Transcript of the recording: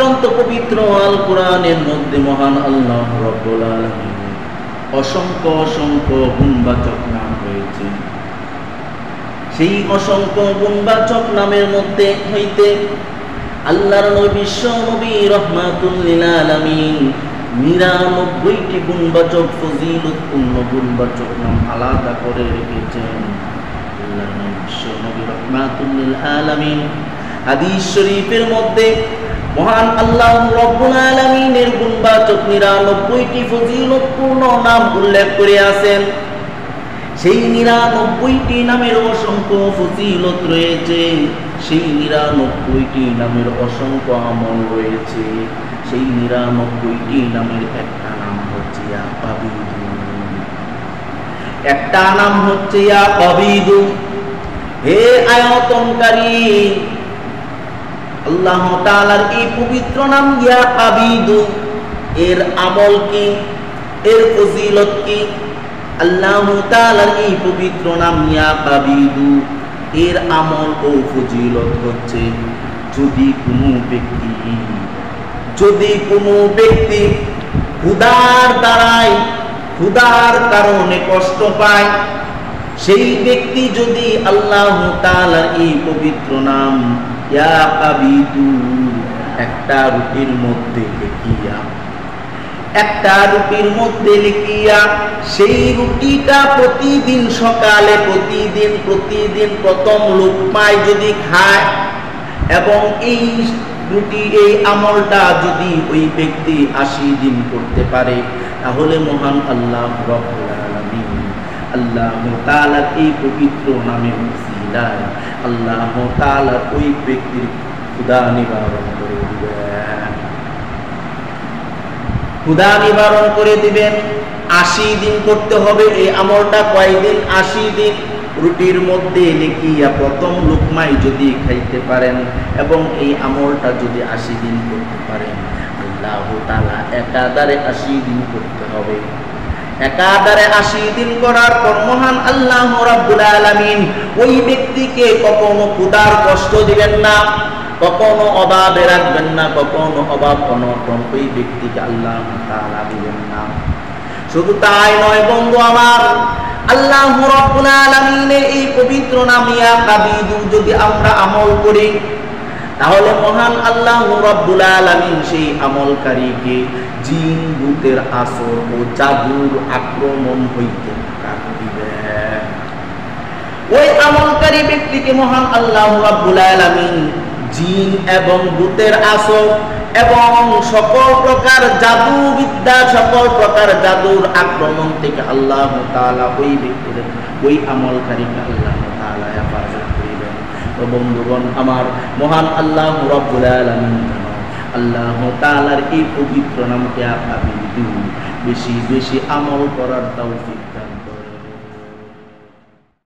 গ্রন্থ পবিত্র আল কোরআনের মধ্যে মহান আল্লাহ রাব্বুল আলামিন অসংখ্য অসংখ্য গুণবাচক নাম রয়েছে। সেই অসংখ্য গুণবাচক নামের মধ্যে হইতে আল্লাহর নবী বিশ্ব নবী রাহমাতুল লিল আলামিন ৯৯টি গুণবাচক ফজিলতপূর্ণ গুণবাচক নাম আলাদা করে রেখেছেন। আল্লাহর নবী বিশ্ব নবী রাহমাতুল লিল আলামিন হাদিস শরীফের মধ্যে মহান আল্লাহ রাব্বুল আলামিনের গুণবাচক ৯৯টি ফজিলতপূর্ণ নাম উল্লেখ করে আছেন। সেই ৯৯টি নামের অসংখ্য ফজিলত রয়েছে, সেই ৯৯টি নামের অসংখ্য আমল রয়েছে। সেই ৯৯টি নামের একটা নাম হচ্ছে ইয়া আবিদু, একটা নাম হচ্ছে ইয়া আবিদু। হে আয়াতনকারী, আল্লাহ তাআলার এই পবিত্র নাম ইয়া আবিদু, এর আমল কি, এর ফজিলত কি? আল্লাহ তাআলার এই পবিত্র নাম ইয়া আবিদু, এর আমল ও ফজিলত হচ্ছে যদি কোনো ব্যক্তি ক্ষুধার দ্বারাই ক্ষুধার কারণে কষ্ট পায়, সেই ব্যক্তি যদি আল্লাহ তাআলার এই পবিত্র নাম ইয়া আবিদু একটা রুটির মধ্যে লিখিয়া সেই রুটিটা প্রতিদিন সকালে প্রতিদিন প্রথম লোকমায় যদি খায়, এবং এই আমলটা যদি ওই ব্যক্তি ৮০ দিন করতে পারে, তাহলে মহান আল্লাহ রাব্বুল আলামিন আল্লাহ তাআলার এই পবিত্র নামের উসিলায় আল্লাহ তাআলা ওই ব্যক্তির ক্ষুধা নিবারণ করে দিবেন। ক্ষুধা নিবারণ করে দিবেন। ৮০ দিন করতে হবে এই আমলটা। কয়দিন? ৮০ দিন। রুটির মধ্যে লিখিয়া প্রথম লোকমায় যদি খাইতে পারেন এবং এই আমলটা যদি ৮০ দিন করতে পারেন, আল্লাহ তাআলা একাধারে ৮০ দিন করতে হবে। একাধারে ৮০ দিন করার পর মহান আল্লাহ রাব্বুল আলামিন ওই ব্যক্তিকে কখনো ক্ষুধার কষ্ট দিবেন না, কখনো অভাবে রাখবেন না, কখনো অভাব অনটন ওই ব্যক্তিকে আল্লাহ তাআলা দিবেন না। শুধু তাই নয় বন্ধু আমার, আল্লাহ রাব্বুল আলামিনের এই পবিত্র নাম ইয়া আবিদু যদি আমরা আমল করি, তাহলে মহান আল্লাহ রাব্বুল আলামিন সেই আমলকারীকে জিন ভূতের আসর ও জাদুর আক্রমণ হইতে রাখবেন। ওই আমলকারী ব্যক্তিকে মহান আল্লাহ রাব্বুল আলামিন জিন এবং ভূতের আসর এবং সকল প্রকার জাদু বিদ্যা, সকল প্রকার জাদুর আক্রমণ থেকে আল্লাহ তাআলা ওই ব্যক্তির, ওই আমলকারীকে আল্লাহ তাআলা হেফাজত করিবেন। তো বন্ধুগণ আমার, মহান আল্লাহ রাব্বুল আলামিন আল্লাহ তাআলার এই পবিত্র নামকে বেশি বেশি আমল করার তৌফিক